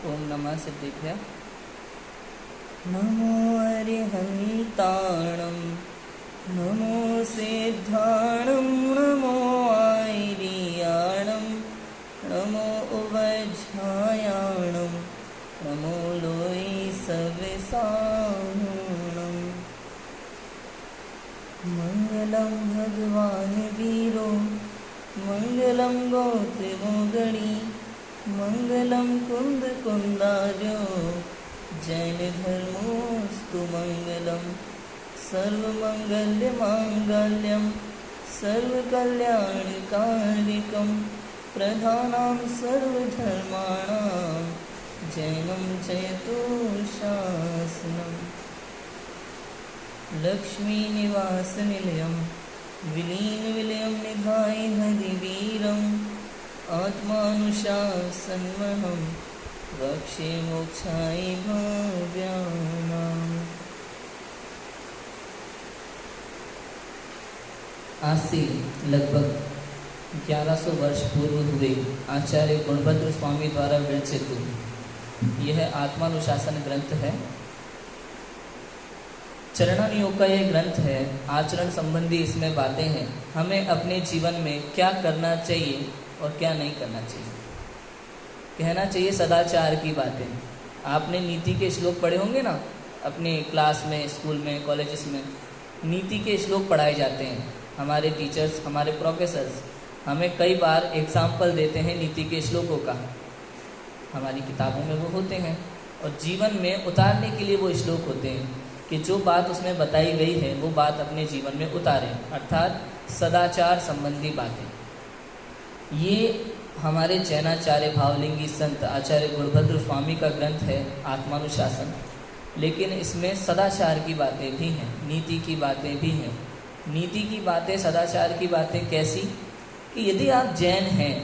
ओम नमः सिद्धिभ्य। नमो अरिहन्ताणं नमो सिद्धाणं नमो आयर्याणं नमो उवज्झायाणं नमो लोई सविसाणं। मंगलम भगवान वीरो मंगलम गोत्रिमोगणी मंगलम कुंद कुंदार्यो जैन धर्मोस्तु मंगलम। सर्वमंगल्य मांगल्यम सर्वकल्याणकारिकम प्रधानां सर्वधर्माणां जैनं जयतु शासनम्। लक्ष्मी निवास निलयम विलीन विलयम निधाय हरिवीरम आत्मानुशासनमहं वक्षे मोक्षाय भव्यानाम्। आज से लगभग 1100 वर्ष पूर्व हुए आचार्य गुणभद्र स्वामी द्वारा विरचित यह आत्मानुशासन ग्रंथ है। चरणन योग का यह ग्रंथ है। आचरण संबंधी इसमें बातें हैं। हमें अपने जीवन में क्या करना चाहिए और क्या नहीं करना चाहिए। कहना चाहिए सदाचार की बातें। आपने नीति के श्लोक पढ़े होंगे ना, अपने क्लास में, स्कूल में, कॉलेजेस में नीति के श्लोक पढ़ाए जाते हैं। हमारे टीचर्स, हमारे प्रोफेसर्स हमें कई बार एग्जाम्पल देते हैं नीति के श्लोकों का। हमारी किताबों में वो होते हैं और जीवन में उतारने के लिए वो श्लोक होते हैं कि जो बात उसमें बताई गई है वो बात अपने जीवन में उतारें, अर्थात सदाचार संबंधी बातें। ये हमारे जैनाचार्य भावलिंगी संत आचार्य गुणभद्र स्वामी का ग्रंथ है आत्मानुशासन। लेकिन इसमें सदाचार की बातें भी हैं, नीति की बातें भी हैं। नीति की बातें, सदाचार की बातें कैसी कि यदि आप जैन हैं,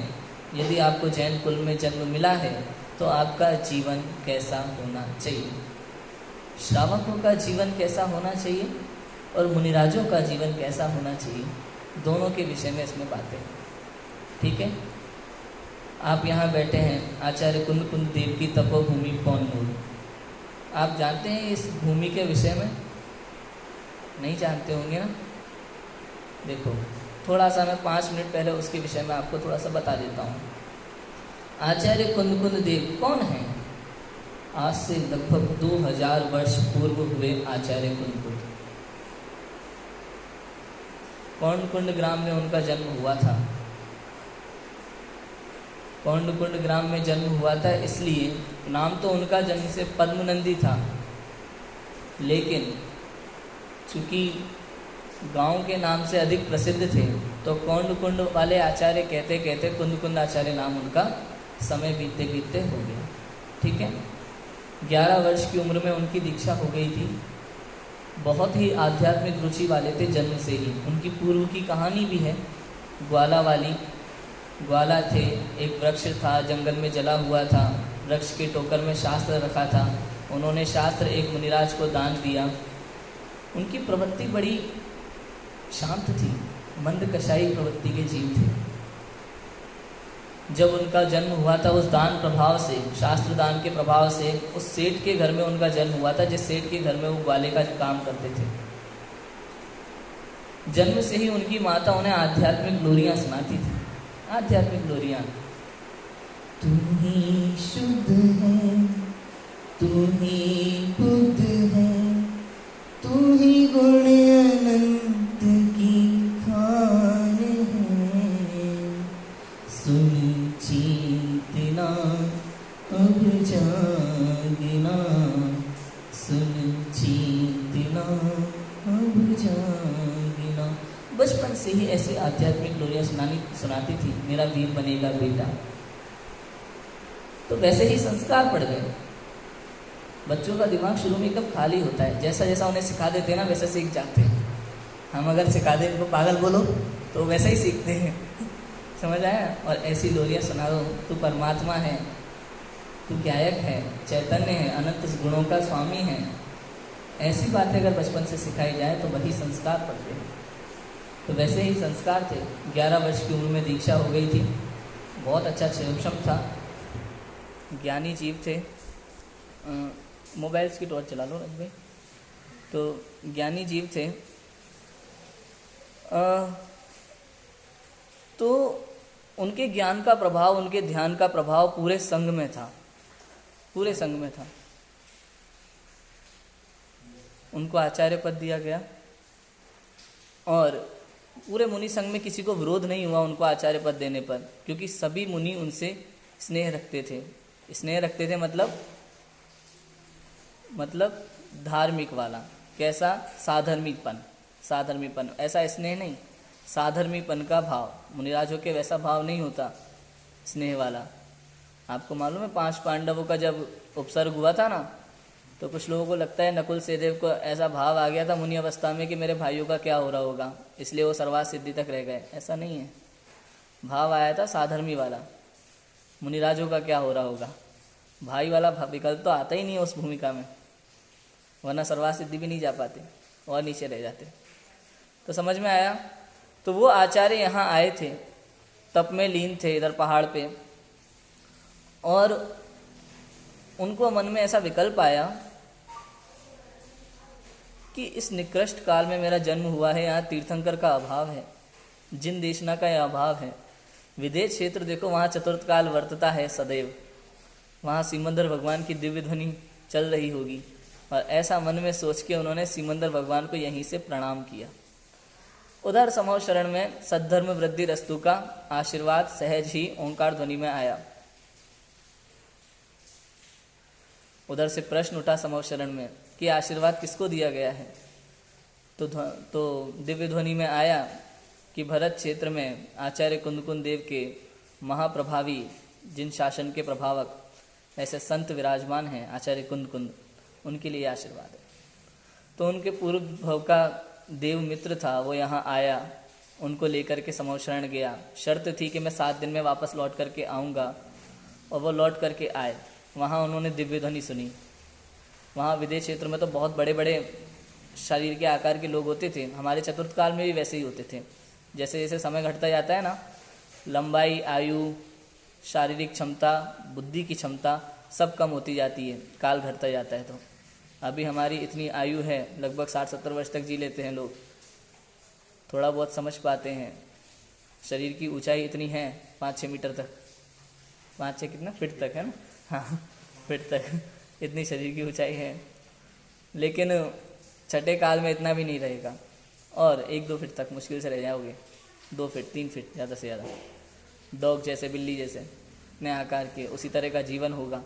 यदि आपको जैन कुल में जन्म मिला है तो आपका जीवन कैसा होना चाहिए, श्रावकों का जीवन कैसा होना चाहिए और मुनिराजों का जीवन कैसा होना चाहिए, दोनों के विषय में इसमें बातें। ठीक है, आप यहाँ बैठे हैं आचार्य कुंद कुंद देव की तपोभूमि पौनूर। आप जानते हैं इस भूमि के विषय में? नहीं जानते होंगे ना। देखो, थोड़ा सा मैं 5 मिनट पहले उसके विषय में आपको थोड़ा सा बता देता हूँ। आचार्य कुंद कुंद देव कौन है? आज से लगभग 2000 वर्ष पूर्व हुए आचार्य कुंद कुंद। कौंडकुंड ग्राम में उनका जन्म हुआ था। कौंडकुंड ग्राम में जन्म हुआ था, इसलिए नाम तो उनका जन्म से पद्मनंदी था, लेकिन चूंकि गांव के नाम से अधिक प्रसिद्ध थे तो कौंडकुंड वाले आचार्य कहते कहते कुंद कुंद आचार्य नाम उनका समय बीतते बीतते हो गया। ठीक है, 11 वर्ष की उम्र में उनकी दीक्षा हो गई थी। बहुत ही आध्यात्मिक रुचि वाले थे जन्म से ही। उनकी पूर्व की कहानी भी है, ग्वाला वाली। ग्वाला थे, एक वृक्ष था, जंगल में जला हुआ था। वृक्ष के टोकर में शास्त्र रखा था। उन्होंने शास्त्र एक मुनिराज को दान दिया। उनकी प्रवृत्ति बड़ी शांत थी, मंद कषाई प्रवृत्ति के जीव थे। जब उनका जन्म हुआ था, उस दान प्रभाव से, शास्त्र दान के प्रभाव से, उस सेठ के घर में उनका जन्म हुआ था, जिस सेठ के घर में वो ग्वाले का काम करते थे। जन्म से ही उनकी माता उन्हें आध्यात्मिक लोरियां सुनाती थी। आध्यात्मिक लोरियां, तू ही शुद्ध है, तू ही बुद्ध है, तू ही गुण अनंत की खान है। सुन चेतना अब जागना, सुन चेतना अब जागना। बचपन से ही ऐसी आध्यात्मिक लोरियां सुनाती थी। मेरा वीर बनेगा बेटा। तो वैसे ही संस्कार पड़ गए। बच्चों का दिमाग शुरू में एकदम खाली होता है, जैसा जैसा उन्हें सिखा देते हैं ना वैसे सीख जाते हैं। हम अगर सिखा दें इनको पागल बोलो तो वैसे ही सीखते हैं। समझ आया? और ऐसी लोरियां सुना दो, तू परमात्मा है, तू गायक है, चैतन्य है, अनंत गुणों का स्वामी है। ऐसी बातें अगर बचपन से सिखाई जाए तो वही संस्कार पड़ते हैं। तो वैसे ही संस्कार थे। 11 वर्ष की उम्र में दीक्षा हो गई थी। बहुत अच्छा क्षम था। ज्ञानी जीव थे। मोबाइल्स की टॉर्च चला लो रज भाई। तो ज्ञानी जीव थे। तो उनके ज्ञान का प्रभाव, उनके ध्यान का प्रभाव पूरे संघ में था, पूरे संघ में था। उनको आचार्य पद दिया गया और पूरे मुनि संघ में किसी को विरोध नहीं हुआ उनको आचार्य पद देने पर, क्योंकि सभी मुनि उनसे स्नेह रखते थे। स्नेह रखते थे मतलब धार्मिक वाला। कैसा? साधर्मीपन। साधर्मीपन, ऐसा स्नेह नहीं, साधर्मीपन का भाव। मुनिराजों के वैसा भाव नहीं होता स्नेह वाला। आपको मालूम है 5 पांडवों का जब उपसर्ग हुआ था ना, तो कुछ लोगों को लगता है नकुल सहदेव को ऐसा भाव आ गया था मुनि अवस्था में कि मेरे भाइयों का क्या हो रहा होगा, इसलिए वो सर्वात सिद्धि तक रह गए। ऐसा नहीं है। भाव आया था साधर्मी वाला, मुनिराजों का क्या हो रहा होगा। भाई वाला विकल्प तो आता ही नहीं है उस भूमिका में, वरना सर्वात सिद्धि भी नहीं जा पाते और नीचे रह जाते। तो समझ में आया। तो वो आचार्य यहाँ आए थे, तप में लीन थे इधर पहाड़ पे, और उनको मन में ऐसा विकल्प आया कि इस निकृष्ट काल में मेरा जन्म हुआ है, यहाँ तीर्थंकर का अभाव है, जिन देशना का यह अभाव है। विदेश क्षेत्र देखो, वहाँ चतुर्थ काल वर्तता है सदैव, वहाँ सिमंदर भगवान की दिव्य ध्वनि चल रही होगी। और ऐसा मन में सोच के उन्होंने सिमंदर भगवान को यहीं से प्रणाम किया। उधर समूह शरण में सद्धर्म वृद्धि रस्तु का आशीर्वाद सहज ही ओंकार ध्वनि में आया। उधर से प्रश्न उठा समूह शरण में कि आशीर्वाद किसको दिया गया है। तो दिव्य ध्वनि में आया कि भरत क्षेत्र में आचार्य कुंदकुंद देव के महाप्रभावी, जिन शासन के प्रभावक ऐसे संत विराजमान हैं आचार्य कुंदकुंद, उनके लिए आशीर्वाद है। तो उनके पूर्व भव का देव मित्र था, वो यहाँ आया, उनको लेकर के समूह शरण गया। शर्त थी कि मैं 7 दिन में वापस लौट करके आऊँगा, और वो लौट करके आए। वहाँ उन्होंने दिव्य ध्वनि सुनी। वहाँ विदेश क्षेत्र में तो बहुत बड़े बड़े शरीर के आकार के लोग होते थे, हमारे चतुर्थ काल में भी वैसे ही होते थे। जैसे जैसे समय घटता जाता है ना, लंबाई, आयु, शारीरिक क्षमता, बुद्धि की क्षमता सब कम होती जाती है, काल घटता जाता है। तो अभी हमारी इतनी आयु है, लगभग 60-70 वर्ष तक जी लेते हैं लोग, थोड़ा बहुत समझ पाते हैं। शरीर की ऊंचाई इतनी है 5-6 मीटर तक, 5-6 कितना फीट तक है ना, हाँ फीट तक इतनी शरीर की ऊंचाई है। लेकिन छठे काल में इतना भी नहीं रहेगा, और 1-2 फीट तक मुश्किल से रह जाओगे, 2 फीट 3 फीट ज़्यादा से ज़्यादा। डॉग जैसे, बिल्ली जैसे नए आकार के, उसी तरह का जीवन होगा,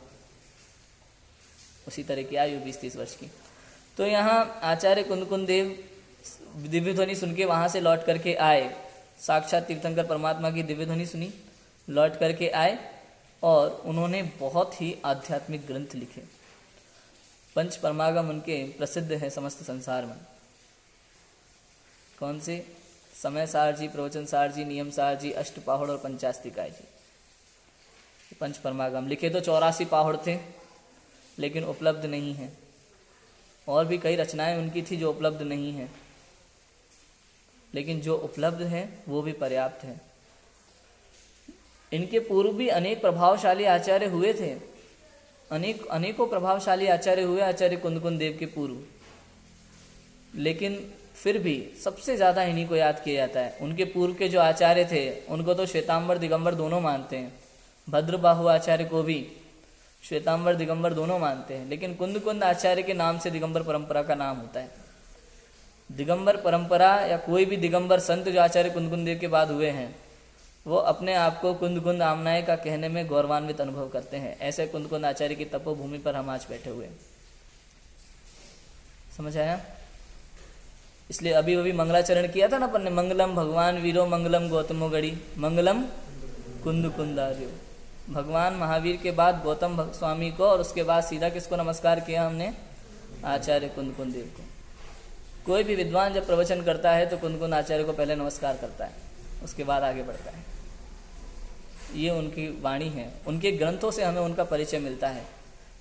उसी तरह की आयु 20-30 वर्ष की। तो यहाँ आचार्य कुंदकुंद देव दिव्य ध्वनि सुन के वहाँ से लौट करके आए। साक्षात तीर्थंकर परमात्मा की दिव्य ध्वनि सुनी, लौट करके आए, और उन्होंने बहुत ही आध्यात्मिक ग्रंथ लिखे। पंच परमागम उनके प्रसिद्ध है समस्त संसार में। कौन से? समय सार जी, प्रवचन सार जी, नियम सार जी, अष्टपाहुड़ और पंचास्तिकाय जी। पंच परमागम लिखे तो 84 पाहुड़ थे, लेकिन उपलब्ध नहीं है। और भी कई रचनाएं उनकी थी जो उपलब्ध नहीं है, लेकिन जो उपलब्ध है वो भी पर्याप्त है। इनके पूर्व भी अनेक प्रभावशाली आचार्य हुए थे, अनेकों प्रभावशाली आचार्य हुए आचार्य कुंदकुंद देव के पूर्व, लेकिन फिर भी सबसे ज़्यादा इन्हीं को याद किया जाता है। उनके पूर्व के जो आचार्य थे उनको तो श्वेतांबर दिगंबर दोनों मानते हैं, भद्रबाहु आचार्य को भी श्वेतांबर दिगंबर दोनों मानते हैं, लेकिन कुंदकुंद आचार्य के नाम से दिगंबर परंपरा का नाम होता है। दिगंबर परंपरा या कोई भी दिगंबर संत जो आचार्य कुंदकुंद देव के बाद हुए हैं, वो अपने आप को कुंदकुंद आमनाय का कहने में गौरवान्वित अनुभव करते हैं। ऐसे कुंदकुंद आचार्य की तपोभूमि पर हम आज बैठे हुए हैं। समझ आया? इसलिए अभी मंगलाचरण किया था ना अपन ने, मंगलम भगवान वीरो मंगलम गौतमो गढ़ी मंगलम कुंदकुंदार्यो। भगवान महावीर के बाद गौतम स्वामी को, और उसके बाद सीधा किसको नमस्कार किया हमने? आचार्य कुंदकुंद देव को। कोई भी विद्वान जब प्रवचन करता है तो कुंदकुंद आचार्य को पहले नमस्कार करता है, उसके बाद आगे बढ़ता है। ये उनकी वाणी है, उनके ग्रंथों से हमें उनका परिचय मिलता है।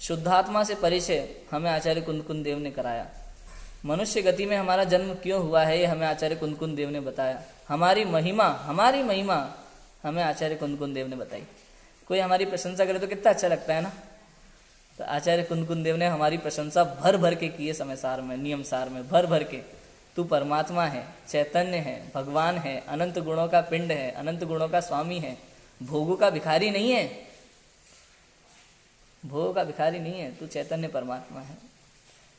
शुद्धात्मा से परिचय हमें आचार्य कुंदकुंद देव ने कराया। मनुष्य गति में हमारा जन्म क्यों हुआ है ये हमें आचार्य कुंदकुंद देव ने बताया। हमारी महिमा हमें आचार्य कुंदकुंद देव ने बताई। कोई हमारी प्रशंसा करे तो कितना अच्छा लगता है ना। तो आचार्य कुंदकुंद देव ने हमारी प्रशंसा भर भर के की है, समय सार में, नियम सार में, भर भर के। तू परमात्मा है, चैतन्य है, भगवान है, अनंत गुणों का पिंड है, अनंत गुणों का स्वामी है, भोगों का भिखारी नहीं है, भोगों का भिखारी नहीं है, तू चैतन्य परमात्मा है।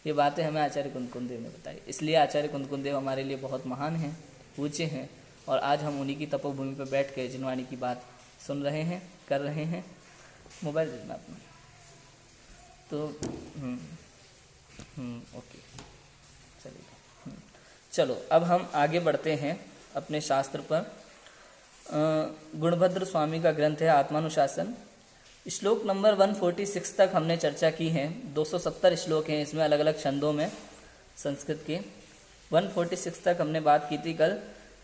ये बातें हमें आचार्य कुंदकुंद देव ने बताई। इसलिए आचार्य कुंदकुंद देव हमारे लिए बहुत महान हैं, पूज्य हैं, और आज हम उन्हीं की तपोभूमि पर बैठ के जिनवाणी की बात सुन रहे हैं, कर रहे हैं। मोबाइल देना अपना तो ओके चलिए। चलो अब हम आगे बढ़ते हैं अपने शास्त्र पर। गुणभद्र स्वामी का ग्रंथ है आत्मानुशासन। श्लोक नंबर 146 तक हमने चर्चा की है। 270 श्लोक हैं इसमें, अलग अलग छंदों में संस्कृत के। 146 तक हमने बात की थी कल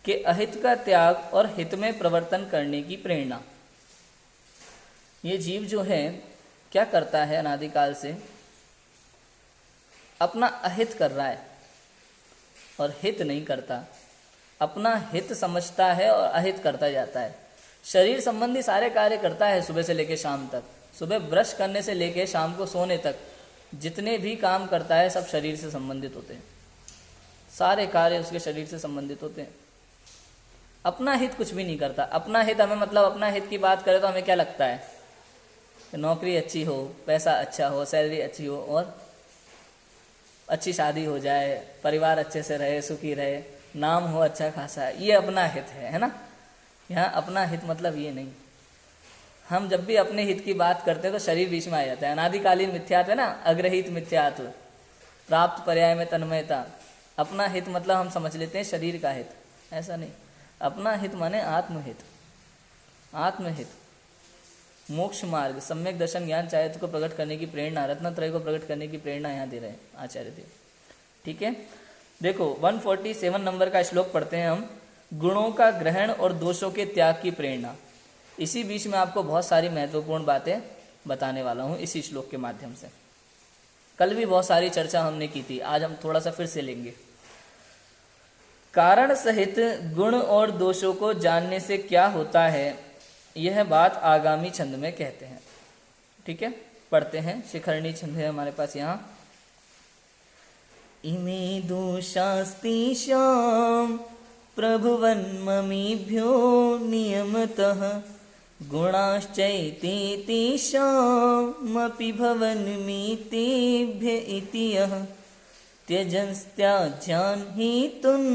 कि अहित का त्याग और हित में प्रवर्तन करने की प्रेरणा। ये जीव जो है क्या करता है, अनादिकाल से अपना अहित कर रहा है और हित नहीं करता, अपना हित समझता है और अहित करता जाता है। शरीर संबंधी सारे कार्य करता है सुबह से लेकर शाम तक, सुबह ब्रश करने से लेकर शाम को सोने तक जितने भी काम करता है सब शरीर से संबंधित होते हैं, सारे कार्य उसके शरीर से संबंधित होते हैं। अपना हित कुछ भी नहीं करता। अपना हित हमें मतलब अपना हित की बात करें तो हमें क्या लगता है कि नौकरी अच्छी हो, पैसा अच्छा हो, सैलरी अच्छी हो और अच्छी शादी हो जाए, परिवार अच्छे से रहे, सुखी रहे, नाम हो अच्छा खासा, ये अपना हित है ना। यहाँ अपना हित मतलब ये नहीं। हम जब भी अपने हित की बात करते हैं तो शरीर बीच में आ जाता है। अनादिकालीन मिथ्यात्व है ना, अग्रहित मिथ्यात्व, प्राप्त पर्याय में तन्मयता। अपना हित मतलब हम समझ लेते हैं शरीर का हित, ऐसा नहीं। अपना हित माने आत्महित। आत्महित मोक्ष मार्ग, सम्यक दर्शन, ज्ञान, चारित्र को प्रकट करने की प्रेरणा, रत्नत्रय को प्रकट करने की प्रेरणा यहाँ दे रहे हैं आचार्य देव। ठीक है, देखो 147 नंबर का श्लोक पढ़ते हैं हम। गुणों का ग्रहण और दोषों के त्याग की प्रेरणा। इसी बीच में आपको बहुत सारी महत्वपूर्ण बातें बताने वाला हूँ इसी श्लोक के माध्यम से। कल भी बहुत सारी चर्चा हमने की थी, आज हम थोड़ा सा फिर से लेंगे। कारण सहित गुण और दोषों को जानने से क्या होता है, यह बात आगामी छंद में कहते हैं। ठीक है, पढ़ते हैं। शिखरणी छंद है हमारे पास यहाँ। इमे दोषास्तेषां प्रभुवन्ममीभ्यो नियमतः गुणाश्चैते तेषामपि भवन्मीतेभ्य इति यः त्यजन्त्याज्यान् हेतुन्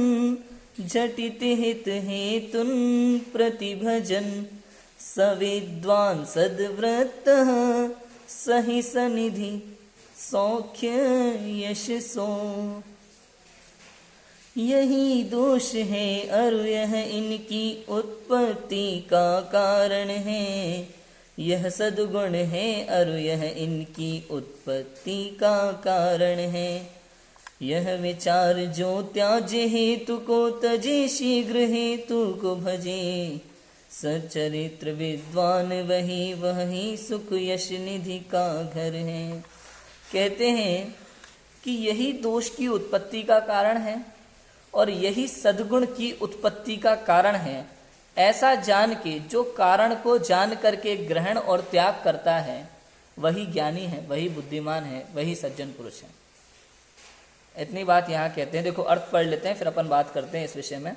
झटिति हित हेतुन् प्रतिभजन् स विद्वान् सद्व्रतः सहि सनिधि सौख्य यशसो। यही दोष है और यह इनकी उत्पत्ति का कारण है। यह सद्गुण है और यह इनकी उत्पत्ति का कारण है। यह विचार जो त्याजे हेतु को तजे, शीघ्र हेतु को भजे। सचरित्र विद्वान वही सुख यश निधि का घर है। कहते हैं कि यही दोष की उत्पत्ति का कारण है और यही सद्गुण की उत्पत्ति का कारण है। ऐसा जान के, जो कारण को जान करके ग्रहण और त्याग करता है, वही ज्ञानी है, वही बुद्धिमान है, वही सज्जन पुरुष है। इतनी बात यहाँ कहते हैं। देखो अर्थ पढ़ लेते हैं, फिर अपन बात करते हैं इस विषय में।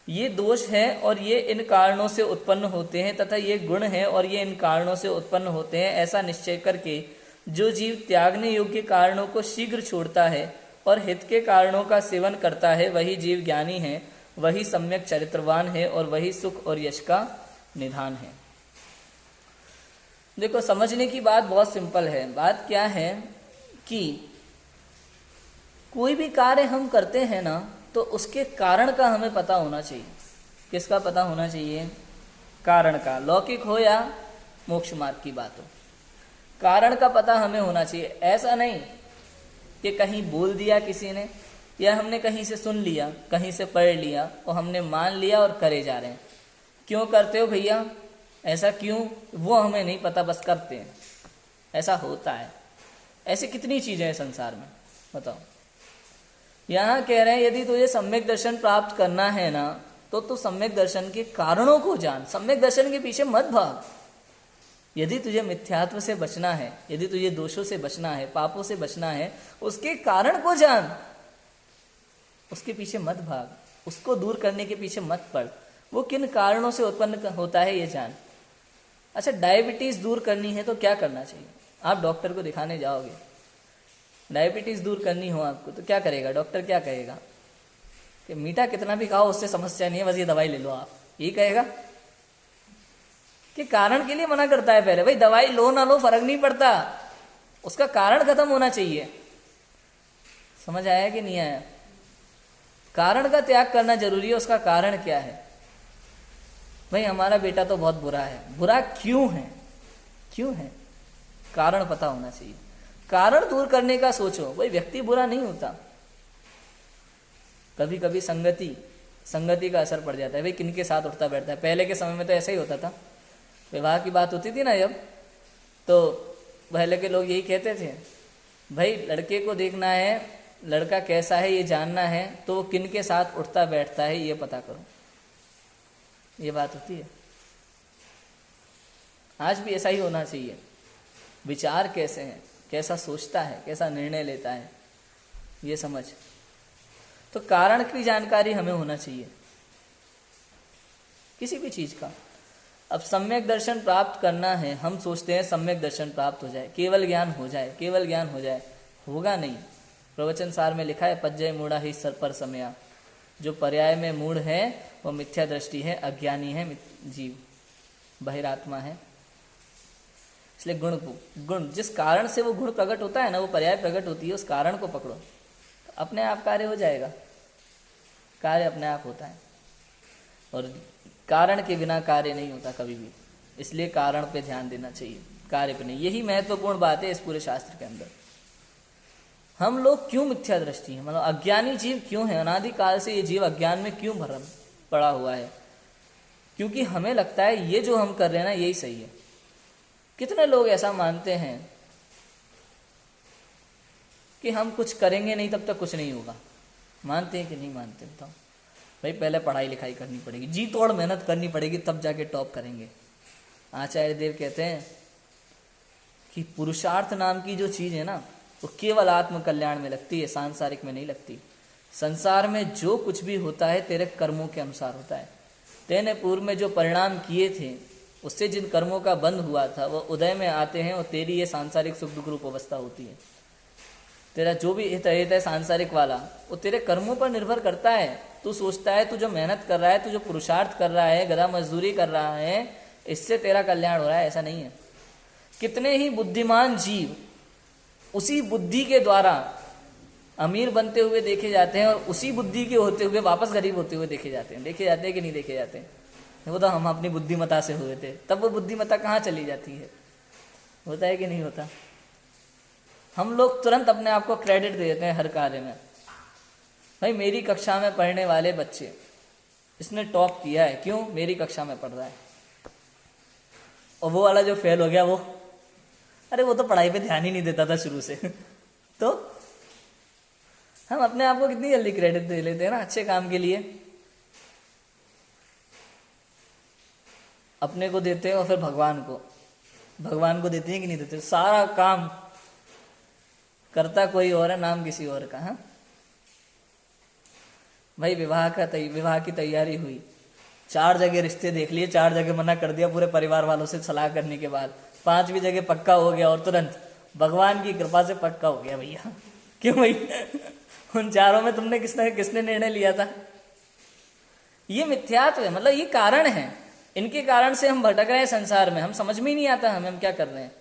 ये दोष है और ये इन कारणों से उत्पन्न होते हैं, तथा ये गुण है और ये इन कारणों से उत्पन्न होते हैं। ऐसा निश्चय करके जो जीव त्यागने योग्य कारणों को शीघ्र छोड़ता है और हित के कारणों का सेवन करता है, वही जीव ज्ञानी है, वही सम्यक चरित्रवान है और वही सुख और यश का निधान है। देखो समझने की बात बहुत सिंपल है। बात क्या है कि कोई भी कार्य हम करते हैं ना, तो उसके कारण का हमें पता होना चाहिए। किसका पता होना चाहिए? कारण का। लौकिक हो या मोक्ष मार्ग की बात हो, कारण का पता हमें होना चाहिए। ऐसा नहीं कि कहीं बोल दिया किसी ने, या हमने कहीं से सुन लिया, कहीं से पढ़ लिया और हमने मान लिया और करे जा रहे हैं। क्यों करते हो भैया, ऐसा क्यों, वो हमें नहीं पता, बस करते हैं। ऐसा होता है। ऐसी कितनी चीज़ें हैं संसार में, बताओ। यहाँ कह रहे हैं यदि तुझे सम्यक दर्शन प्राप्त करना है ना, तो तू सम्यक दर्शन के कारणों को जान। सम्यक दर्शन के पीछे मत भाग। यदि तुझे मिथ्यात्व से बचना है, यदि तुझे दोषों से बचना है, पापों से बचना है, उसके कारण को जान, उसके पीछे मत भाग, उसको दूर करने के पीछे मत पड़। वो किन कारणों से उत्पन्न होता है ये जान। अच्छा, डायबिटीज दूर करनी है तो क्या करना चाहिए? आप डॉक्टर को दिखाने जाओगे, डायबिटीज दूर करनी हो आपको तो क्या करेगा डॉक्टर? क्या कहेगा कि मीठा कितना भी खाओ उससे समस्या नहीं है, बस ये दवाई ले लो आप, यही कहेगा कि कारण के लिए मना करता है पहले। भाई दवाई लो ना लो फर्क नहीं पड़ता, उसका कारण खत्म होना चाहिए। समझ आया कि नहीं आया? कारण का त्याग करना जरूरी है। उसका कारण क्या है? भाई हमारा बेटा तो बहुत बुरा है, बुरा क्यों है? क्यों है? कारण पता होना चाहिए। कारण दूर करने का सोचो। भाई व्यक्ति बुरा नहीं होता, कभी कभी संगति का असर पड़ जाता है। भाई किनके साथ उठता बैठता है। पहले के समय में तो ऐसा ही होता था, विवाह की बात होती थी ना जब, तो पहले के लोग यही कहते थे, भाई लड़के को देखना है, लड़का कैसा है ये जानना है, तो वो किन के साथ उठता बैठता है ये पता करो। ये बात होती है। आज भी ऐसा ही होना चाहिए। विचार कैसे हैं, कैसा सोचता है, कैसा निर्णय लेता है, ये समझ। तो कारण की जानकारी हमें होना चाहिए किसी भी चीज का। अब सम्यक दर्शन प्राप्त करना है, हम सोचते हैं सम्यक दर्शन प्राप्त हो जाए, केवल ज्ञान हो जाए, केवल ज्ञान हो जाए। होगा नहीं। प्रवचन सार में लिखा है, पज्जय मूढ़ा ही सर पर समया। जो पर्याय में मूढ़ है वो मिथ्या दृष्टि है, अज्ञानी है, जीव बहिरात्मा है। इसलिए गुण जिस कारण से वो गुण प्रकट होता है ना, वो पर्याय प्रकट होती है, उस कारण को पकड़ो, तो अपने आप कार्य हो जाएगा। कार्य अपने आप होता है, और कारण के बिना कार्य नहीं होता कभी भी। इसलिए कारण पे ध्यान देना चाहिए, कार्य पे नहीं। यही महत्वपूर्ण बात है इस पूरे शास्त्र के अंदर। हम लोग क्यों मिथ्या दृष्टि है, मतलब अज्ञानी जीव क्यों है? अनादिकाल से ये जीव अज्ञान में क्यों भरा पड़ा हुआ है? क्योंकि हमें लगता है ये जो हम कर रहे हैं ना यही सही है। कितने लोग ऐसा मानते हैं कि हम कुछ करेंगे नहीं तब तक कुछ नहीं होगा? मानते हैं कि नहीं मानते? बताओ भाई, पहले पढ़ाई लिखाई करनी पड़ेगी, जी तोड़ मेहनत करनी पड़ेगी, तब जाके टॉप करेंगे। आचार्य देव कहते हैं कि पुरुषार्थ नाम की जो चीज है ना, वो केवल आत्म कल्याण में लगती है, सांसारिक में नहीं लगती। संसार में जो कुछ भी होता है तेरे कर्मों के अनुसार होता है। तेने पूर्व में जो परिणाम किए थे, उससे जिन कर्मों का बंध हुआ था, वो उदय में आते हैं और तेरी ये सांसारिक सुख दुख रूप अवस्था होती है। तेरा जो भी हित है सांसारिक वाला, वो तेरे कर्मों पर निर्भर करता है। तू सोचता है तू जो मेहनत कर रहा है, तू जो पुरुषार्थ कर रहा है, गधा मजदूरी कर रहा है, इससे तेरा कल्याण हो रहा है, ऐसा नहीं है। कितने ही बुद्धिमान जीव उसी बुद्धि के द्वारा अमीर बनते हुए देखे जाते हैं, और उसी बुद्धि के होते हुए वापस गरीब होते हुए देखे जाते हैं। देखे जाते हैं कि नहीं देखे जाते? वो तो हम अपनी बुद्धिमता से हुए थे, तब वो बुद्धिमता कहाँ चली जाती है? होता है कि नहीं होता? हम लोग तुरंत अपने आप को क्रेडिट दे देते हैं हर कार्य में। भाई मेरी कक्षा में पढ़ने वाले बच्चे, इसने टॉप किया है, क्यों? मेरी कक्षा में पढ़ रहा है। और वो वाला जो फेल हो गया, वो अरे वो तो पढ़ाई पे ध्यान ही नहीं देता था शुरू से। तो हम अपने आप को कितनी जल्दी क्रेडिट दे लेते हैं ना अच्छे काम के लिए। अपने को देते हैं और फिर भगवान को देते हैं कि नहीं देते? सारा काम करता कोई और है, नाम किसी और का। हाँ भाई विवाह की तैयारी हुई, 4 जगह रिश्ते देख लिए, 4 जगह मना कर दिया पूरे परिवार वालों से सलाह करने के बाद, 5वीं जगह पक्का हो गया, और तुरंत भगवान की कृपा से पक्का हो गया भैया। क्यों भाई? उन 4 में तुमने किसने निर्णय लिया था? ये मिथ्यात्व है, मतलब ये कारण है। इनके कारण से हम भटक रहे हैं संसार में, हम समझ में ही नहीं आता हम क्या कर रहे हैं।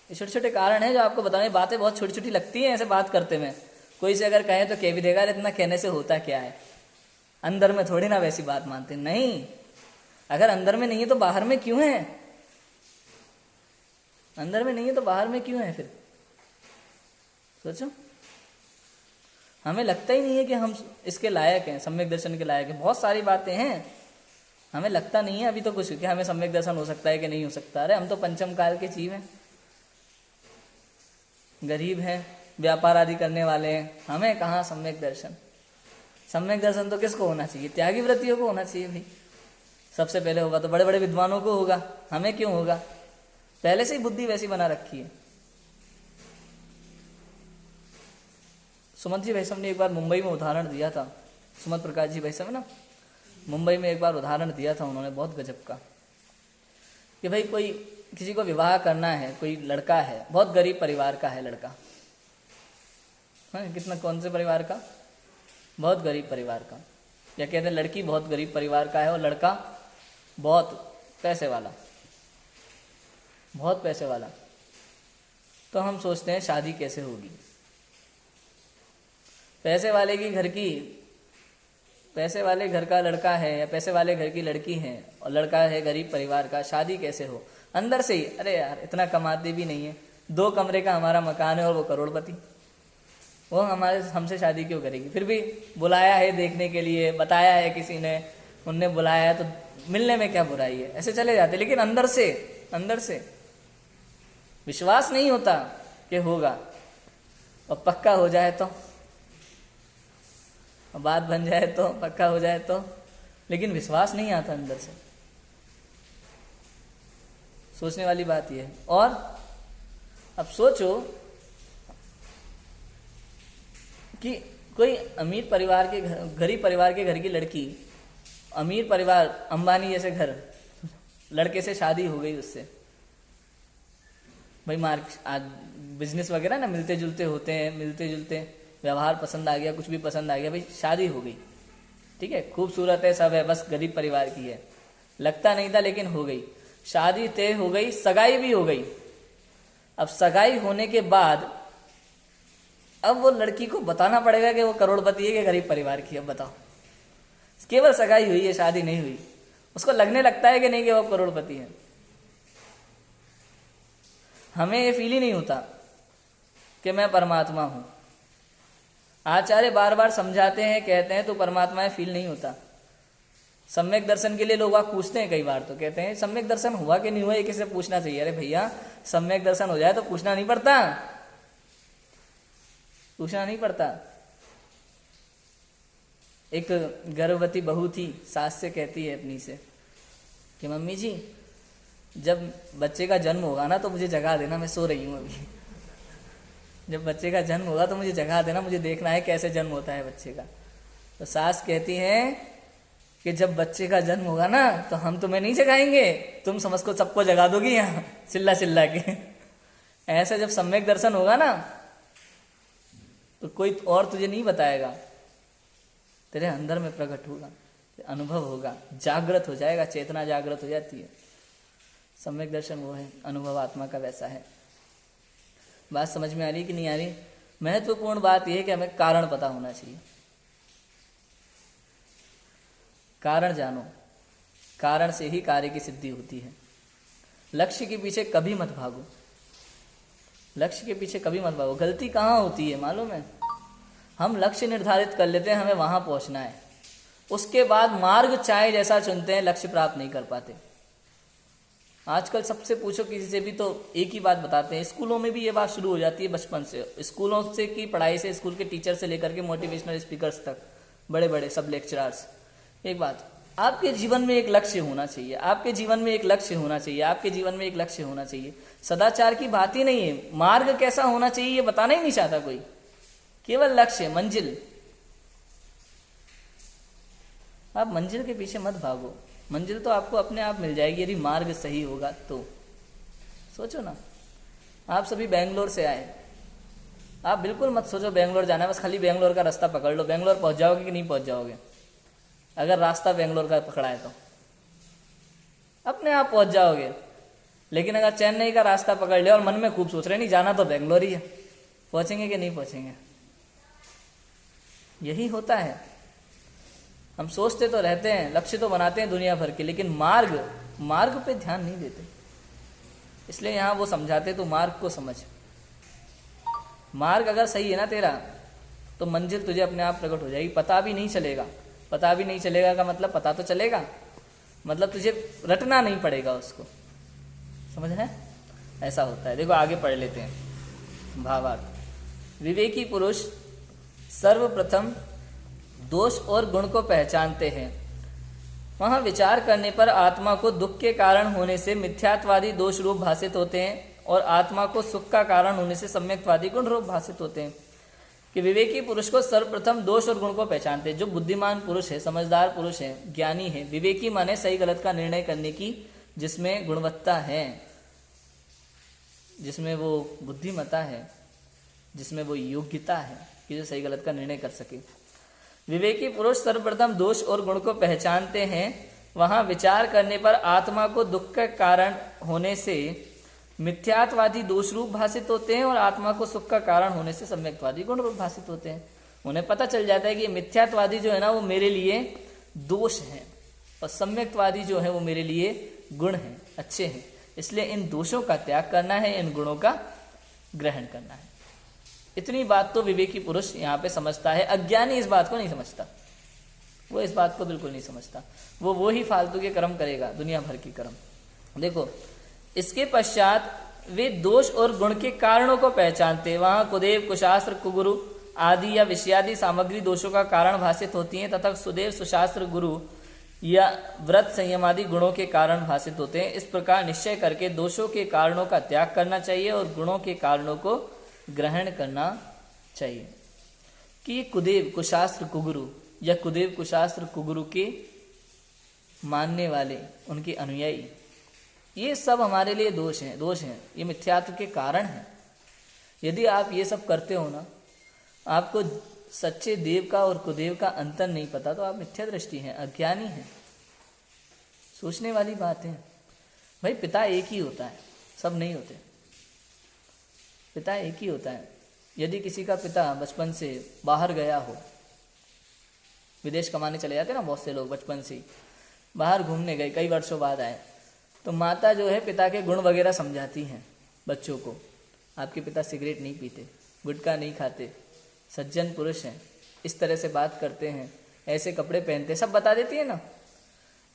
ये छोटे छोटे कारण हैं जो आपको बताने। बातें बहुत छोटी छोटी लगती हैं ऐसे बात करते में, कोई से अगर कहे तो कह भी देगा, इतना कहने से होता क्या है? अंदर में थोड़ी ना वैसी बात मानते। नहीं, अगर अंदर में नहीं है तो बाहर में क्यों है? अंदर में नहीं है तो बाहर में क्यों है? फिर सोचो। हमें लगता ही नहीं है कि हम इसके लायक हैं, सम्यक दर्शन के लायक हैं। बहुत सारी बातें हैं, हमें लगता नहीं है अभी तो कुछ कि हमें सम्यक दर्शन हो सकता है कि नहीं हो सकता। अरे हम तो पंचम काल के जीव हैं, गरीब हैं, व्यापार आदि करने वाले हैं, हमें कहाँ सम्यक दर्शन। सम्यक दर्शन तो किसको होना चाहिए? त्यागी व्रतियों को होना चाहिए भाई। सबसे पहले होगा तो बड़े बड़े विद्वानों को होगा, हमें क्यों होगा? पहले से ही बुद्धि वैसी बना रखी है। सुमंत जी भाई साहब ने एक बार मुंबई में उदाहरण दिया था, सुमंत प्रकाश जी भाई साहब ना, मुंबई में एक बार उदाहरण दिया था उन्होंने, बहुत गजब का, कि भाई कोई किसी को विवाह करना है, कोई लड़का है, बहुत गरीब परिवार का है लड़का, हाँ कितना, कौन से परिवार का? बहुत गरीब परिवार का, या कहते हैं लड़की बहुत गरीब परिवार का है और लड़का बहुत पैसे वाला, बहुत पैसे वाला। तो हम सोचते हैं शादी कैसे होगी? पैसे वाले की घर की, पैसे वाले घर का लड़का है या पैसे वाले घर की लड़की है और लड़का है गरीब परिवार का, शादी कैसे हो? अंदर से ही अरे यार इतना कमाते भी नहीं है, 2 कमरे का हमारा मकान है और वो करोड़पति, वो हमसे शादी क्यों करेगी? फिर भी बुलाया है देखने के लिए, बताया है किसी ने, उनने बुलाया है तो मिलने में क्या बुराई है, ऐसे चले जाते। लेकिन अंदर से विश्वास नहीं होता कि होगा, और पक्का हो जाए तो, बात बन जाए तो, पक्का हो जाए तो, लेकिन विश्वास नहीं आता अंदर से। सोचने वाली बात यह है। और अब सोचो कि कोई अमीर परिवार के घर, गरीब परिवार के घर की लड़की, अमीर परिवार अंबानी जैसे घर, लड़के से शादी हो गई उससे, भाई आज बिजनेस वगैरह ना मिलते जुलते होते हैं, मिलते जुलते व्यवहार पसंद आ गया, कुछ भी पसंद आ गया, भाई शादी हो गई, ठीक है, खूबसूरत है, सब है, बस गरीब परिवार की है, लगता नहीं था लेकिन हो गई, शादी तय हो गई, सगाई भी हो गई। अब सगाई होने के बाद अब वो लड़की को बताना पड़ेगा कि वो करोड़पति है कि गरीब परिवार की। अब बताओ, केवल सगाई हुई है, शादी नहीं हुई, उसको लगने लगता है कि नहीं कि वो करोड़पति है। हमें ये फील ही नहीं होता कि मैं परमात्मा हूं। आचार्य बार बार समझाते हैं, कहते हैं तो परमात्मा है, फील नहीं होता। सम्यक दर्शन के लिए लोग पूछते हैं कई बार, तो कहते हैं सम्यक दर्शन हुआ कि नहीं हुआ ये किसी से पूछना चाहिए। अरे भैया सम्यक दर्शन हो जाए तो पूछना नहीं पड़ता, पूछना नहीं पड़ता। एक गर्भवती बहू थी, सास से कहती है अपनी से कि मम्मी जी जब बच्चे का जन्म होगा ना तो मुझे जगा देना, मैं सो रही हूँ अभी। जब बच्चे का जन्म होगा तो मुझे जगा देना, मुझे देखना है कैसे जन्म होता है बच्चे का। तो सास कहती है कि जब बच्चे का जन्म होगा ना तो हम तुम्हें नहीं जगाएंगे, तुम समझ को सबको जगा दोगी यहाँ चिल्ला चिल्ला के। ऐसा जब सम्यक दर्शन होगा ना तो कोई और तुझे नहीं बताएगा, तेरे अंदर में प्रकट होगा, अनुभव होगा, जागृत हो जाएगा, चेतना जागृत हो जाती है। सम्यक दर्शन वो है, अनुभव आत्मा का वैसा है। बात समझ में आ रही कि नहीं आ रही? महत्वपूर्ण बात यह है कि हमें कारण पता होना चाहिए। कारण जानो, कारण से ही कार्य की सिद्धि होती है। लक्ष्य के पीछे कभी मत भागो, लक्ष्य के पीछे कभी मत भागो। गलती कहाँ होती है मालूम है? हम लक्ष्य निर्धारित कर लेते हैं, हमें वहां पहुंचना है, उसके बाद मार्ग चाहे जैसा चुनते हैं, लक्ष्य प्राप्त नहीं कर पाते। आजकल सबसे पूछो किसी से भी तो एक ही बात बताते हैं। स्कूलों में भी ये बात शुरू हो जाती है बचपन से, स्कूलों से की पढ़ाई से, स्कूल के टीचर से लेकर के मोटिवेशनल स्पीकर्स तक, बड़े बड़े सब लेक्चरर्स। एक बात, आपके जीवन में एक लक्ष्य होना चाहिए, आपके जीवन में एक लक्ष्य होना चाहिए, आपके जीवन में एक लक्ष्य होना चाहिए। सदाचार की बात ही नहीं है, मार्ग कैसा होना चाहिए ये बताना ही नहीं चाहता कोई, केवल लक्ष्य, मंजिल। आप मंजिल के पीछे मत भागो, मंजिल तो आपको अपने आप मिल जाएगी यदि मार्ग सही होगा तो। सोचो ना, आप सभी बेंगलोर से आए, आप बिल्कुल मत सोचो बेंगलोर जाना है, बस खाली बेंगलोर का रास्ता पकड़ लो, बेंगलोर पहुंच जाओगे कि नहीं पहुंच जाओगे। अगर रास्ता बेंगलोर का पकड़ा है तो अपने आप पहुंच जाओगे। लेकिन अगर चेन्नई का रास्ता पकड़ लिया और मन में खूब सोच रहे नहीं जाना तो बेंगलोर ही है, पहुंचेंगे कि नहीं पहुंचेंगे? यही होता है। हम सोचते तो रहते हैं, लक्ष्य तो बनाते हैं दुनिया भर के, लेकिन मार्ग पे ध्यान नहीं देते। इसलिए यहां वो समझाते तो मार्ग को समझ। मार्ग अगर सही है ना तेरा तो मंजिल तुझे अपने आप प्रकट हो जाएगी, पता भी नहीं चलेगा। पता भी नहीं चलेगा का मतलब पता तो चलेगा, मतलब तुझे रटना नहीं पड़ेगा उसको, समझ है? ऐसा होता है। देखो आगे पढ़ लेते हैं भावार्थ। विवेकी पुरुष सर्वप्रथम दोष और गुण को पहचानते हैं, वहाँ विचार करने पर आत्मा को दुख के कारण होने से मिथ्यात्वादी दोष रूप भाषित होते हैं और आत्मा को सुख का कारण होने से सम्यक्तवादी गुण रूप भाषित होते हैं। कि विवेकी पुरुष को सर्वप्रथम दोष और गुण को पहचानते हैं। जो बुद्धिमान पुरुष है, समझदार पुरुष है, ज्ञानी है, विवेकी माने सही गलत का निर्णय करने की जिसमें गुणवत्ता है, जिसमें वो बुद्धिमता है, जिसमें वो योग्यता है कि जो सही गलत का निर्णय कर सके। विवेकी पुरुष सर्वप्रथम दोष और गुण को पहचानते हैं। वहाँ विचार करने पर आत्मा को दुख का कारण होने से मिथ्यात्वादी दोष रूप भाषित होते हैं और आत्मा को सुख का कारण होने से सम्यक्तवादी गुण रूप भाषित होते हैं। उन्हें पता चल जाता है कि मिथ्यात्वादी जो है ना वो मेरे लिए दोष है और सम्यक्तवादी जो है वो मेरे लिए गुण है, अच्छे हैं। इसलिए इन दोषों का त्याग करना है, इन गुणों का ग्रहण करना है। इतनी बात तो विवेकी पुरुष यहाँ पे समझता है। अज्ञानी इस बात को नहीं समझता, वो इस बात को बिल्कुल नहीं समझता। वो ही फालतू के कर्म करेगा, दुनिया भर के कर्म। देखो, इसके पश्चात वे दोष और गुण के कारणों को पहचानते हैं। वहाँ कुदेव, कुशास्त्र, कुगुरु आदि या विषयादि सामग्री दोषों का कारण भाषित होती हैं तथा सुदेव, सुशास्त्र, गुरु या व्रत संयम आदि गुणों के कारण भाषित होते हैं। इस प्रकार निश्चय करके दोषों के कारणों का त्याग करना चाहिए और गुणों के कारणों को ग्रहण करना चाहिए। कि कुदेव, कुशास्त्र, कुगुरु या कुदेव, कुशास्त्र, कुगुरु के मानने वाले, उनके अनुयायी, ये सब हमारे लिए दोष हैं, ये मिथ्यात्व के कारण हैं। यदि आप ये सब करते हो ना, आपको सच्चे देव का और कुदेव का अंतर नहीं पता, तो आप मिथ्या दृष्टि हैं, अज्ञानी हैं। सोचने वाली बात है भाई। पिता एक ही होता है, सब नहीं होते। पिता एक ही होता है। यदि किसी का पिता बचपन से बाहर गया हो, विदेश कमाने चले जाते ना बहुत से लोग, बचपन से बाहर घूमने गए, कई वर्षों बाद आए, तो माता जो है पिता के गुण वगैरह समझाती हैं बच्चों को। आपके पिता सिगरेट नहीं पीते, गुटखा नहीं खाते, सज्जन पुरुष हैं, इस तरह से बात करते हैं, ऐसे कपड़े पहनते हैं, सब बता देती है ना।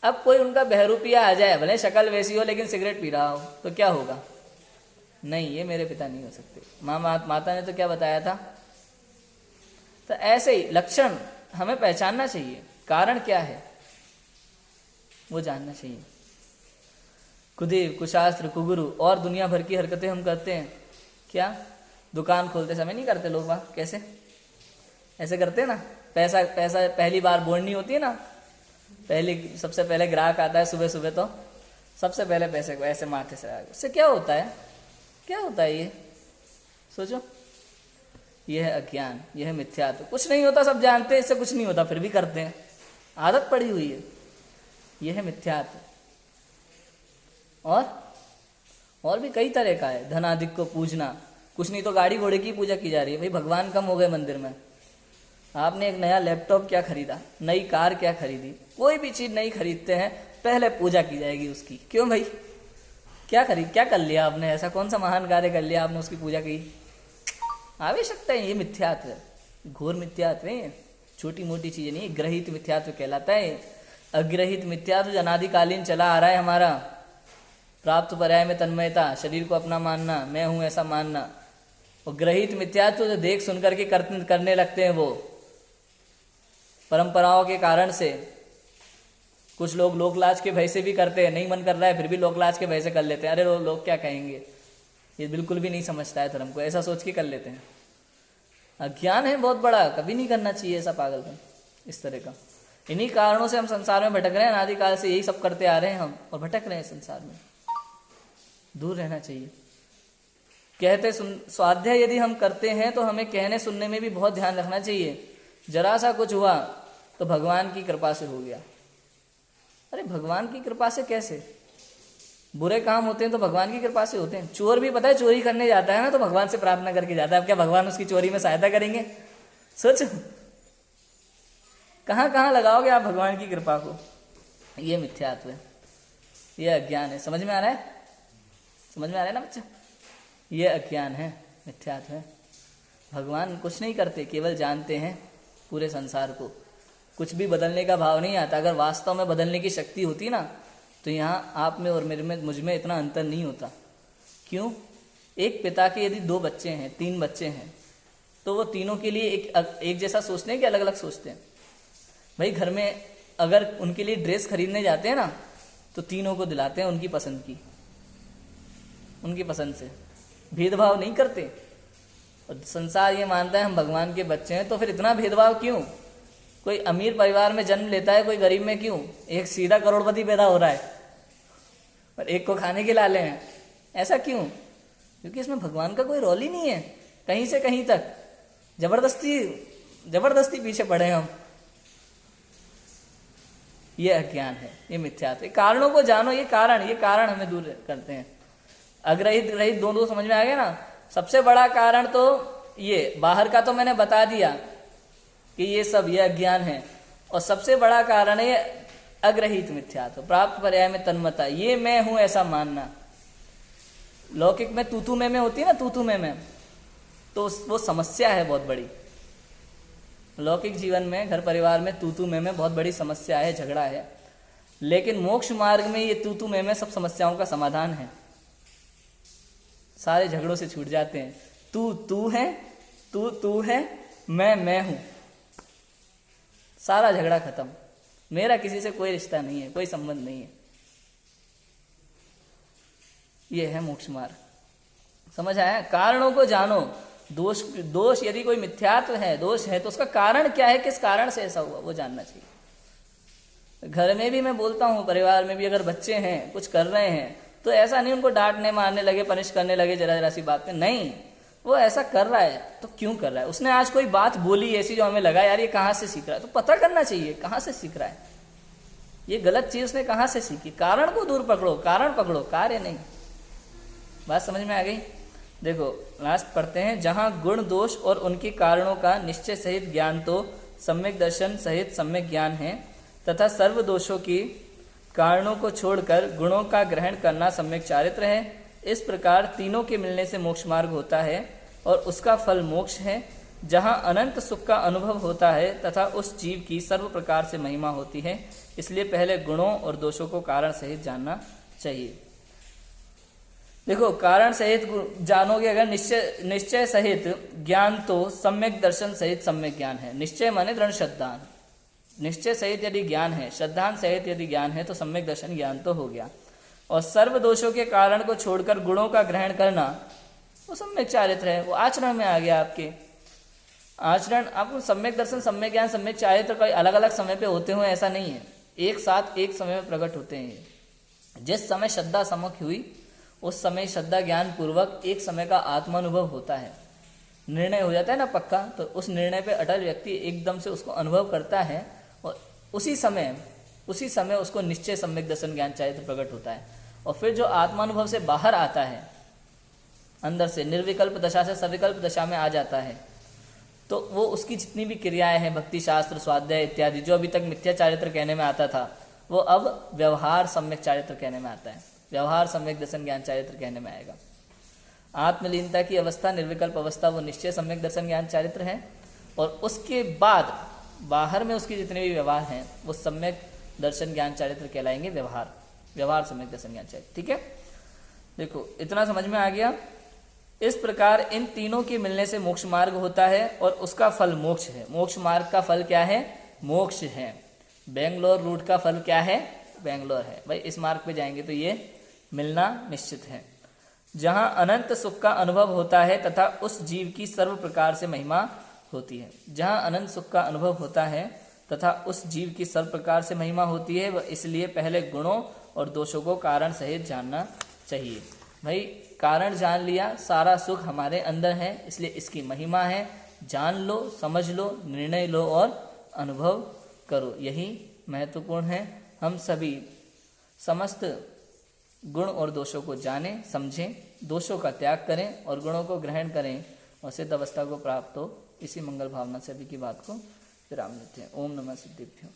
अब कोई उनका बहरूपिया आ जाए, भले शक्ल वैसी हो लेकिन सिगरेट पी रहा हो, तो क्या होगा? नहीं, ये मेरे पिता नहीं हो सकते। माता ने तो क्या बताया था। तो ऐसे ही लक्षण हमें पहचानना चाहिए, कारण क्या है वो जानना चाहिए। कुदेव, कुशास्त्र, कुगुरु और दुनिया भर की हरकतें हम करते हैं। क्या? दुकान खोलते समय नहीं करते लोग? वाह, कैसे ऐसे करते हैं ना। पैसा पहली बार बोलनी होती है ना, सबसे पहले ग्राहक आता है सुबह सुबह, तो सबसे पहले पैसे को ऐसे माथे से आगे। उससे क्या होता है? क्या होता है ये सोचो। यह है अज्ञान, यह है मिथ्यात्व। कुछ नहीं होता, सब जानते हैं इससे कुछ नहीं होता, फिर भी करते हैं, आदत पड़ी हुई है। यह है मिथ्यात्व। और भी कई तरह का है। धन आदि को पूजना, कुछ नहीं तो गाड़ी घोड़े की पूजा की जा रही है। भाई भगवान कम हो गए मंदिर में। आपने एक नया लैपटॉप क्या खरीदा, नई कार क्या खरीदी, कोई भी चीज नहीं खरीदते हैं, पहले पूजा की जाएगी उसकी। क्यों भाई? क्या कर लिया आपने? ऐसा कौन सा महान कार्य कर लिया आपने उसकी पूजा की? आवश्यकता है। ये मिथ्यात्व है, घोर मिथ्यात्व है। छोटी मोटी चीजें नहीं, ग्रहित मिथ्यात्व कहलाता है। अग्रहित मिथ्यात्व अनादिकालीन चला आ रहा है हमारा। प्राप्त पर्याय में तन्मयता, शरीर को अपना मानना, मैं हूं ऐसा मानना। और ग्रहित मिथ्यात्व जो देख सुन करके करने लगते हैं, वो परंपराओं के कारण से। कुछ लोग लोकलाज के भय से भी करते हैं, नहीं मन कर रहा है फिर भी लोकलाज के भय से कर लेते हैं। अरे लोग क्या कहेंगे, ये बिल्कुल भी नहीं समझता है धर्म को, ऐसा सोच के कर लेते हैं। अज्ञान है बहुत बड़ा, कभी नहीं करना चाहिए ऐसा पागलपन इस तरह का। इन्हीं कारणों से हम संसार में भटक रहे हैं, अनादिकाल से यही सब करते आ रहे हैं हम, और भटक रहे हैं संसार में। दूर रहना चाहिए। कहते स्वाध्याय यदि हम करते हैं तो हमें कहने सुनने में भी बहुत ध्यान रखना चाहिए। जरा सा कुछ हुआ तो भगवान की कृपा से हो गया। अरे भगवान की कृपा से कैसे? बुरे काम होते हैं तो भगवान की कृपा से होते हैं। चोर भी पता है चोरी करने जाता है ना तो भगवान से प्रार्थना करके जाता है। अब क्या भगवान उसकी चोरी में सहायता करेंगे? सोचो, कहाँ कहाँ लगाओगे आप भगवान की कृपा को? ये मिथ्यात्व है, ये अज्ञान है। समझ में आ रहा है? समझ में आ रहा है ना बच्चा? ये अज्ञान है, मिथ्यात्व है। भगवान कुछ नहीं करते, केवल जानते हैं पूरे संसार को। कुछ भी बदलने का भाव नहीं आता। अगर वास्तव में बदलने की शक्ति होती ना तो यहाँ आप में और मेरे में, मुझ में इतना अंतर नहीं होता। क्यों? एक पिता के यदि 2 बच्चे हैं, 3 बच्चे हैं, तो वो तीनों के लिए एक जैसा सोचते हैं कि अलग अलग सोचते हैं? भाई घर में अगर उनके लिए ड्रेस खरीदने जाते हैं ना तो तीनों को दिलाते हैं उनकी पसंद की, उनकी पसंद से, भेदभाव नहीं करते। और संसार ये मानता है हम भगवान के बच्चे हैं, तो फिर इतना भेदभाव क्यों? कोई अमीर परिवार में जन्म लेता है, कोई गरीब में क्यों? एक सीधा करोड़पति पैदा हो रहा है और एक को खाने के लाले हैं, ऐसा क्यों? क्योंकि इसमें भगवान का कोई रोल ही नहीं है कहीं से कहीं तक। जबरदस्ती पीछे पड़े हम। ये अज्ञान है, ये मिथ्यात्व। कारणों को जानो, ये कारण हमें दूर करते हैं। अग्रहित रहित दोनों समझ में आ गया ना। सबसे बड़ा कारण तो ये बाहर का तो मैंने बता दिया कि ये सब ये अज्ञान है, और सबसे बड़ा कारण है अग्रहित मिथ्यात्व, प्राप्त पर्याय में तन्मता, ये मैं हूं ऐसा मानना। लौकिक में तू में होती है ना, तू में, तो वो समस्या है बहुत बड़ी। लौकिक जीवन में घर परिवार में तू में बहुत बड़ी समस्या है, झगड़ा है। लेकिन मोक्ष मार्ग में ये तू में सब समस्याओं का समाधान है, सारे झगड़ों से छूट जाते हैं। तू है, मैं हूं, सारा झगड़ा खत्म। मेरा किसी से कोई रिश्ता नहीं है, कोई संबंध नहीं है। ये है मोक्ष मार्ग। समझ आया? कारणों को जानो। दोष यदि कोई मिथ्यात्व है, दोष है, तो उसका कारण क्या है, किस कारण से ऐसा हुआ, वो जानना चाहिए। घर में भी मैं बोलता हूं, परिवार में भी अगर बच्चे हैं कुछ कर रहे हैं तो ऐसा नहीं उनको डांटने मारने लगे, पनिश करने लगे जरा सी बात पे, नहीं। वो ऐसा कर रहा है तो क्यों कर रहा है? उसने आज कोई बात बोली ऐसी जो हमें लगा यार ये कहाँ से सीख रहा है, तो पता करना चाहिए कहाँ से सीख रहा है, ये गलत चीज उसने कहाँ से सीखी। कारण को दूर पकड़ो, कारण पकड़ो, कार्य नहीं। बात समझ में आ गई? देखो लास्ट पढ़ते हैं। जहां गुण दोष और उनके कारणों का निश्चय सहित ज्ञान तो सम्यक दर्शन सहित सम्यक ज्ञान है, तथा सर्व दोषों की कारणों को छोड़कर गुणों का ग्रहण करना सम्यक चारित्र है। इस प्रकार तीनों के मिलने से मोक्ष मार्ग होता है और उसका फल मोक्ष है। जहां अनंत सुख का अनुभव होता है तथा उस जीव की सर्व प्रकार से महिमा होती है, इसलिए पहले गुणों और दोषों को कारण सहित जानना चाहिए। देखो कारण सहित जानोगे अगर निश्चय सहित ज्ञान तो सम्यक दर्शन सहित सम्यक ज्ञान है। निश्चय माने दृढ़ श्रद्धान, निश्चय सहित यदि ज्ञान है, श्रद्धान सहित यदि ज्ञान है तो सम्यक दर्शन ज्ञान तो हो गया। और सर्व दोषों के कारण को छोड़कर गुणों का ग्रहण करना वो सम्यक चारित्र है, वो आचरण में आ गया। आपके आचरण, आपको सम्यक दर्शन सम्यक ज्ञान सम्यक चारित्र कोई अलग अलग समय पे होते हुए ऐसा नहीं है, एक साथ एक समय में प्रकट होते हैं। जिस समय श्रद्धा सम्मुख हुई उस समय श्रद्धा ज्ञान पूर्वक एक समय का आत्मानुभव होता है, निर्णय हो जाता है ना पक्का, तो उस निर्णय पे अटल व्यक्ति एकदम से उसको अनुभव करता है और उसी समय उसको निश्चय सम्यक दर्शन ज्ञान चारित्र प्रकट होता है। और फिर जो आत्मानुभव से बाहर आता है, अंदर से निर्विकल्प दशा से सविकल्प दशा में आ जाता है, तो वो उसकी जितनी भी क्रियाएं हैं, भक्ति शास्त्र स्वाध्याय इत्यादि, जो अभी तक मिथ्या चारित्र कहने में आता था, वो अब व्यवहार सम्यक चारित्र कहने में आता है, व्यवहार सम्यक दर्शन ज्ञान चारित्र कहने में आएगा। आत्मलीनता की अवस्था, निर्विकल्प अवस्था, वो निश्चय सम्यक दर्शन ज्ञान चारित्र है। और उसके बाद बाहर में उसके जितने भी व्यवहार हैं वो सम्यक दर्शन ज्ञान चारित्र कहलाएंगे, व्यवहार सम्यक दर्शन ज्ञान चारित्र। ठीक है, देखो इतना समझ में आ गया। इस प्रकार इन तीनों के मिलने से मोक्ष मार्ग होता है और उसका फल मोक्ष है। मोक्ष मार्ग का फल क्या है? मोक्ष है। बेंगलोर रूट का फल क्या है? बेंगलोर है। भाई इस मार्ग पे जाएंगे तो ये मिलना निश्चित है। जहां अनंत सुख का अनुभव होता है तथा उस जीव की सर्व प्रकार से महिमा होती है। जहां अनंत सुख का अनुभव होता है तथा उस जीव की सर्व प्रकार से महिमा होती है, वह इसलिए पहले गुणों और दोषों को कारण सहित जानना चाहिए। भाई कारण जान लिया, सारा सुख हमारे अंदर है, इसलिए इसकी महिमा है। जान लो, समझ लो, निर्णय लो और अनुभव करो, यही महत्वपूर्ण है। हम सभी समस्त गुण और दोषों को जानें, समझें, दोषों का त्याग करें और गुणों को ग्रहण करें और सिद्ध अवस्था को प्राप्त हो। इसी मंगल भावना से अभी की बात को विराम देते हैं। ओम नमः सिद्धिभ्यो।